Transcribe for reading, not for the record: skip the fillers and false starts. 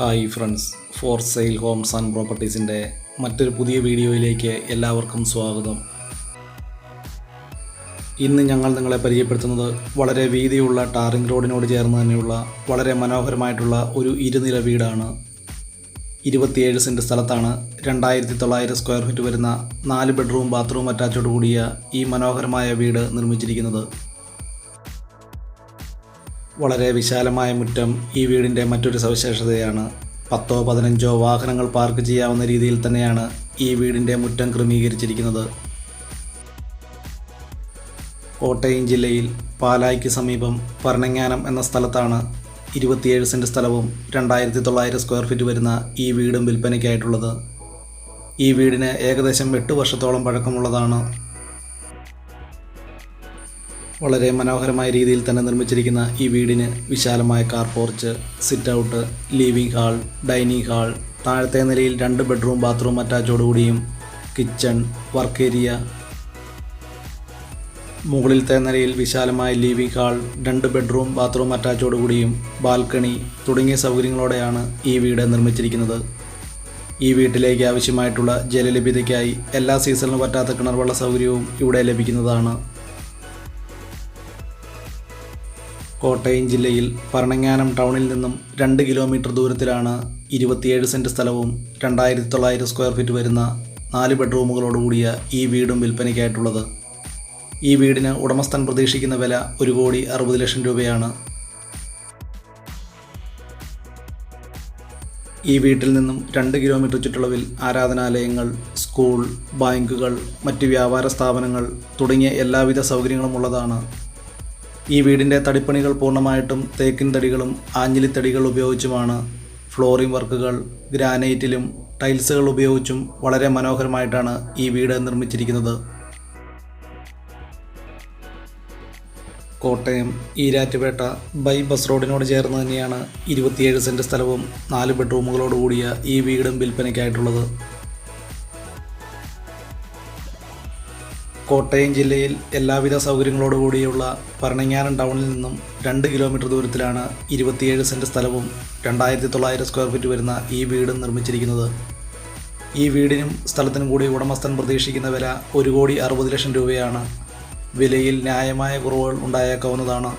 Hi friends, for sale homes and പ്രോപ്പർട്ടീസിൻ്റെ മറ്റൊരു പുതിയ വീഡിയോയിലേക്ക് എല്ലാവർക്കും സ്വാഗതം. ഇന്ന് ഞങ്ങൾ നിങ്ങളെ പരിചയപ്പെടുത്തുന്നത് വളരെ വീതിയുള്ള ടാറിംഗ് റോഡിനോട് ചേർന്ന് തന്നെയുള്ള വളരെ മനോഹരമായിട്ടുള്ള ഒരു ഇരുനില വീടാണ്. 27 സെൻറ്റ് സ്ഥലത്താണ് 2900 സ്ക്വയർ ഫീറ്റ് വരുന്ന 4 ബെഡ്റൂം ബാത്റൂം അറ്റാച്ചോട് കൂടിയ ഈ മനോഹരമായ വീട് നിർമ്മിച്ചിരിക്കുന്നത്. വളരെ വിശാലമായ മുറ്റം ഈ വീടിൻ്റെ മറ്റൊരു സവിശേഷതയാണ്. 10-15 വാഹനങ്ങൾ പാർക്ക് ചെയ്യാവുന്ന രീതിയിൽ തന്നെയാണ് ഈ വീടിൻ്റെ മുറ്റം ക്രമീകരിച്ചിരിക്കുന്നത്. കോട്ടയം ജില്ലയിൽ പാലായ്ക്ക് സമീപം പരണങ്ങാനം എന്ന സ്ഥലത്താണ് 27 സെൻറ്റ് സ്ഥലവും 2900 സ്ക്വയർ ഫീറ്റ് വരുന്ന ഈ വീടും വിൽപ്പനയ്ക്കായിട്ടുള്ളത്. ഈ വീടിന് ഏകദേശം 8 വർഷത്തോളം പഴക്കമുള്ളതാണ്. വളരെ മനോഹരമായ രീതിയിൽ തന്നെ നിർമ്മിച്ചിരിക്കുന്ന ഈ വീടിന് വിശാലമായ car porch, sit out, living hall, dining hall, താഴത്തെ നിലയിൽ 2 ബെഡ്റൂം ബാത്റൂം അറ്റാച്ചോടുകൂടിയും കിച്ചൺ, വർക്ക് ഏരിയ, മുകളിലത്തെ നിലയിൽ വിശാലമായ ലിവിംഗ് ഹാൾ, 2 ബെഡ്റൂം ബാത്റൂം അറ്റാച്ചോടുകൂടിയും ബാൽക്കണി തുടങ്ങിയ സൗകര്യങ്ങളോടെയാണ് ഈ വീട് നിർമ്മിച്ചിരിക്കുന്നത്. ഈ വീട്ടിലേക്ക് ആവശ്യമായിട്ടുള്ള ജലലഭ്യതയ്ക്കായി എല്ലാ സീസണിലും പറ്റാത്ത കിണർവെള്ള സൗകര്യവും ഇവിടെ ലഭിക്കുന്നതാണ്. കോട്ടയം ജില്ലയിൽ പരണങ്ങാനം ടൗണിൽ നിന്നും 2 കിലോമീറ്റർ ദൂരത്തിലാണ് 27 സെൻറ്റ് സ്ഥലവും 2900 സ്ക്വയർ ഫീറ്റ് വരുന്ന 4 ബെഡ്റൂമുകളോടുകൂടിയ ഈ വീടും വിൽപ്പനയ്ക്കായിട്ടുള്ളത്. ഈ വീടിന് ഉടമസ്ഥൻ പ്രതീക്ഷിക്കുന്ന വില 1,60,00,000 രൂപയാണ്. ഈ വീട്ടിൽ നിന്നും 2 കിലോമീറ്റർ ചുറ്റളവിൽ ആരാധനാലയങ്ങൾ, സ്കൂൾ, ബാങ്കുകൾ, മറ്റ് വ്യാപാര സ്ഥാപനങ്ങൾ തുടങ്ങിയ എല്ലാവിധ സൗകര്യങ്ങളും ഉള്ളതാണ്. ഈ വീടിൻ്റെ തടിപ്പണികൾ പൂർണ്ണമായിട്ടും തേക്കിൻ തടികളും ആഞ്ഞിലിത്തടികൾ ഉപയോഗിച്ചുമാണ്. ഫ്ലോറിംഗ് വർക്കുകൾ ഗ്രാനൈറ്റിലും ടൈൽസുകൾ ഉപയോഗിച്ചും വളരെ മനോഹരമായിട്ടാണ് ഈ വീട് നിർമ്മിച്ചിരിക്കുന്നത്. കോട്ടയം ഈരാറ്റുപേട്ട ബസ് റോഡിനോട് ചേർന്ന് തന്നെയാണ് 27 സെൻറ്റ് സ്ഥലവും 4 ബെഡ്റൂമുകളോടുകൂടിയ ഈ വീടും വിൽപ്പനയ്ക്കായിട്ടുള്ളത്. കോട്ടയം ജില്ലയിൽ എല്ലാവിധ സൗകര്യങ്ങളോടുകൂടിയുള്ള പരണങ്ങാനം ടൗണിൽ നിന്നും 2 കിലോമീറ്റർ ദൂരത്തിലാണ് 27 സെൻറ്റ് സ്ഥലവും 2900 സ്ക്വയർ ഫീറ്റ് വരുന്ന ഈ വീടും നിർമ്മിച്ചിരിക്കുന്നത്. ഈ വീടിനും സ്ഥലത്തിനും കൂടി ഉടമസ്ഥൻ പ്രതീക്ഷിക്കുന്ന വില 1,60,00,000 രൂപയാണ്. വിലയിൽ ന്യായമായ കുറവുകൾ ഉണ്ടായേക്കാവുന്നതാണ്.